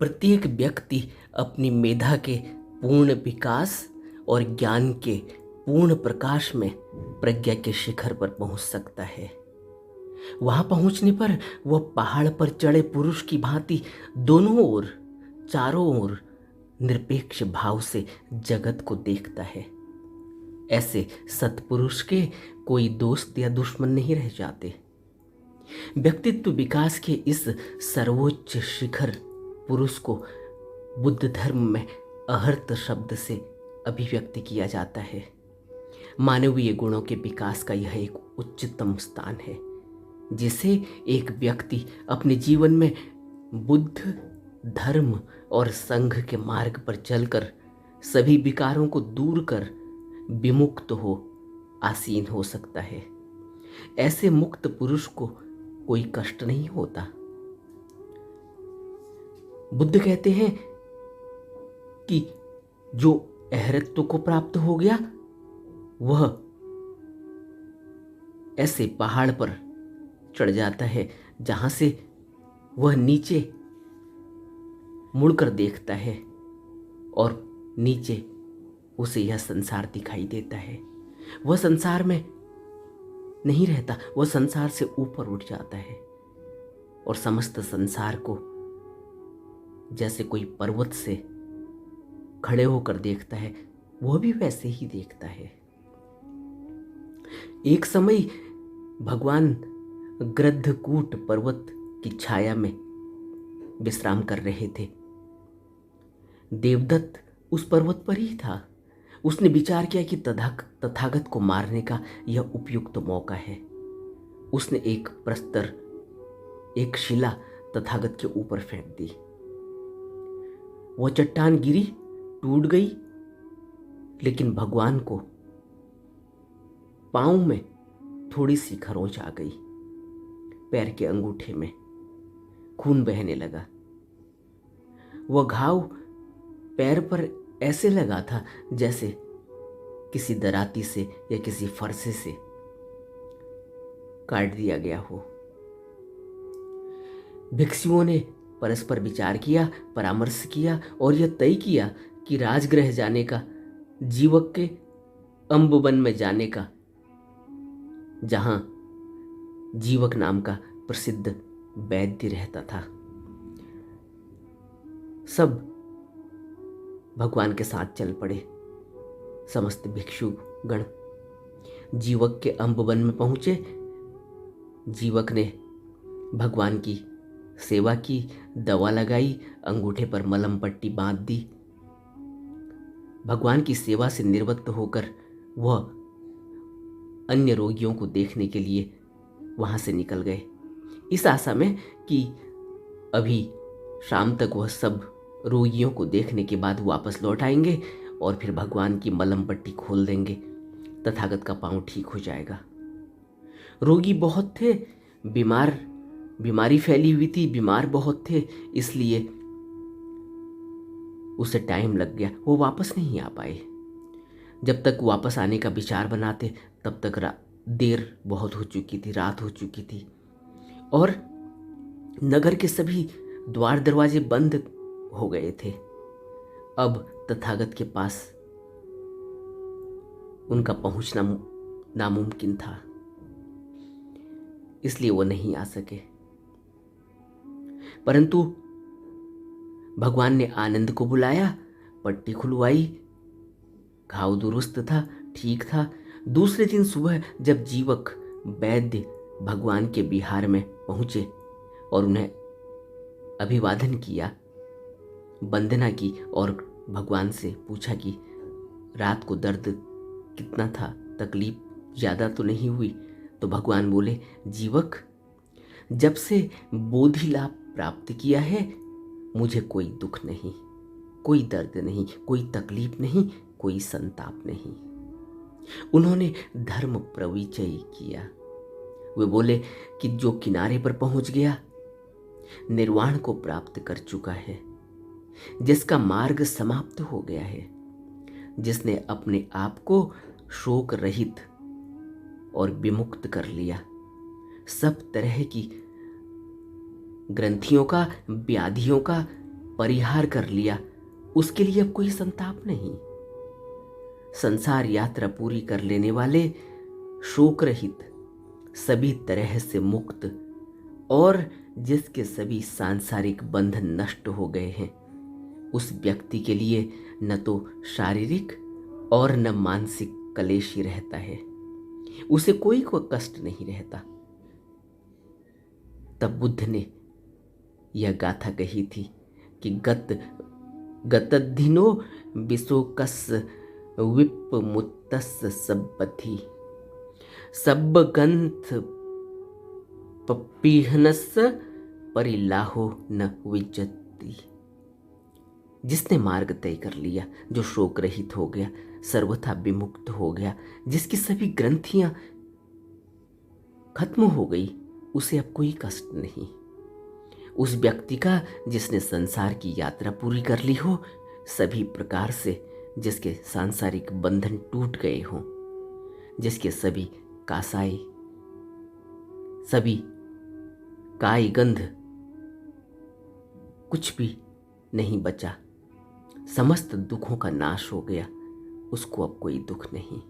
प्रत्येक व्यक्ति अपनी मेधा के पूर्ण विकास और ज्ञान के पूर्ण प्रकाश में प्रज्ञा के शिखर पर पहुंच सकता है। वहां पहुंचने पर वह पहाड़ पर चढ़े पुरुष की भांति दोनों ओर, चारों ओर निरपेक्ष भाव से जगत को देखता है। ऐसे सत्पुरुष के कोई दोस्त या दुश्मन नहीं रह जाते। व्यक्तित्व विकास के इस सर्वोच्च शिखर पुरुष को बुद्ध धर्म में अहर्त शब्द से अभिव्यक्त किया जाता है। मानवीय गुणों के विकास का यह एक उच्चतम स्थान है, जिसे एक व्यक्ति अपने जीवन में बुद्ध धर्म और संघ के मार्ग पर चलकर सभी विकारों को दूर कर विमुक्त हो आसीन हो सकता है। ऐसे मुक्त पुरुष को कोई कष्ट नहीं होता। बुद्ध कहते हैं कि जो अहरत्व को प्राप्त हो गया वह ऐसे पहाड़ पर चढ़ जाता है जहां से वह नीचे मुड़कर देखता है और नीचे उसे यह संसार दिखाई देता है। वह संसार में नहीं रहता, वह संसार से ऊपर उठ जाता है और समस्त संसार को जैसे कोई पर्वत से खड़े होकर देखता है, वह भी वैसे ही देखता है। एक समय भगवान गृद्धकूट पर्वत की छाया में विश्राम कर रहे थे। देवदत्त उस पर्वत पर ही था। उसने विचार किया कि तथागत को मारने का यह उपयुक्त मौका है। उसने एक प्रस्तर, एक शिला तथागत के ऊपर फेंक दी। वह चट्टान गिरी, टूट गई, लेकिन भगवान को पांव में थोड़ी सी खरोंच आ गई। पैर के अंगूठे में खून बहने लगा। वह घाव पैर पर ऐसे लगा था जैसे किसी दराती से या किसी फरसे से काट दिया गया हो। भिक्षुओं ने परस्पर विचार किया, परामर्श किया और यह तय किया कि राजगृह जाने का, जीवक के अम्बवन में जाने का, जहां जीवक नाम का प्रसिद्ध वैद्य रहता था। सब भगवान के साथ चल पड़े। समस्त भिक्षु गण जीवक के अम्बवन में पहुंचे। जीवक ने भगवान की सेवा की, दवा लगाई, अंगूठे पर मलम पट्टी बांध दी। भगवान की सेवा से निवृत्त होकर वह अन्य रोगियों को देखने के लिए वहां से निकल गए, इस आशा में कि अभी शाम तक वह सब रोगियों को देखने के बाद वापस लौट आएंगे और फिर भगवान की मलम पट्टी खोल देंगे, तथागत का पांव ठीक हो जाएगा। रोगी बहुत थे, बीमारी फैली हुई थी, बीमार बहुत थे, इसलिए उसे टाइम लग गया। वो वापस नहीं आ पाए। जब तक वापस आने का विचार बनाते तब तक देर बहुत हो चुकी थी, रात हो चुकी थी और नगर के सभी द्वार दरवाजे बंद हो गए थे। अब तथागत के पास उनका पहुंचना नामुमकिन था, इसलिए वो नहीं आ सके। परंतु भगवान ने आनंद को बुलाया, पट्टी खुलवाई, घाव दुरुस्त था, ठीक था। दूसरे दिन सुबह जब जीवक वैद्य भगवान के विहार में पहुंचे और उन्हें अभिवादन किया, वंदना की और भगवान से पूछा कि रात को दर्द कितना था, तकलीफ ज़्यादा तो नहीं हुई? तो भगवान बोले, जीवक, जब से बोधि लाभ प्राप्त किया है मुझे कोई दुख नहीं, कोई दर्द नहीं, कोई तकलीफ नहीं, कोई संताप नहीं। उन्होंने धर्म प्रविचय किया। वे बोले कि जो किनारे पर पहुंच गया निर्वाण को प्राप्त कर चुका है, जिसका मार्ग समाप्त हो गया है, जिसने अपने आप को शोक रहित और विमुक्त कर लिया, सब तरह की ग्रंथियों का, व्याधियों का, परिहार कर लिया, उसके लिए अब कोई संताप नहीं। संसार यात्रा पूरी कर लेने वाले, शोक रहित, सभी तरह से मुक्त और जिसके सभी सांसारिक बंधन नष्ट हो गए हैं, उस व्यक्ति के लिए न तो शारीरिक और न मानसिक कलेश ही रहता है। उसे कोई कष्ट नहीं रहता। तब बुद्ध ने यह गाथा कही थी कि गतद्धिनो विशोकस विप्पमुत्तस सब्बथि सब्बगंथ पपीहनस परिलाहो न विजति। जिसने मार्ग तय कर लिया, जो शोक रहित हो गया, सर्वथा विमुक्त हो गया, जिसकी सभी ग्रंथियां खत्म हो गई, उसे अब कोई कष्ट नहीं। उस व्यक्ति का जिसने संसार की यात्रा पूरी कर ली हो, सभी प्रकार से जिसके सांसारिक बंधन टूट गए हों, जिसके सभी कासाई, सभी काय गंध, कुछ भी नहीं बचा, समस्त दुखों का नाश हो गया, उसको अब कोई दुख नहीं।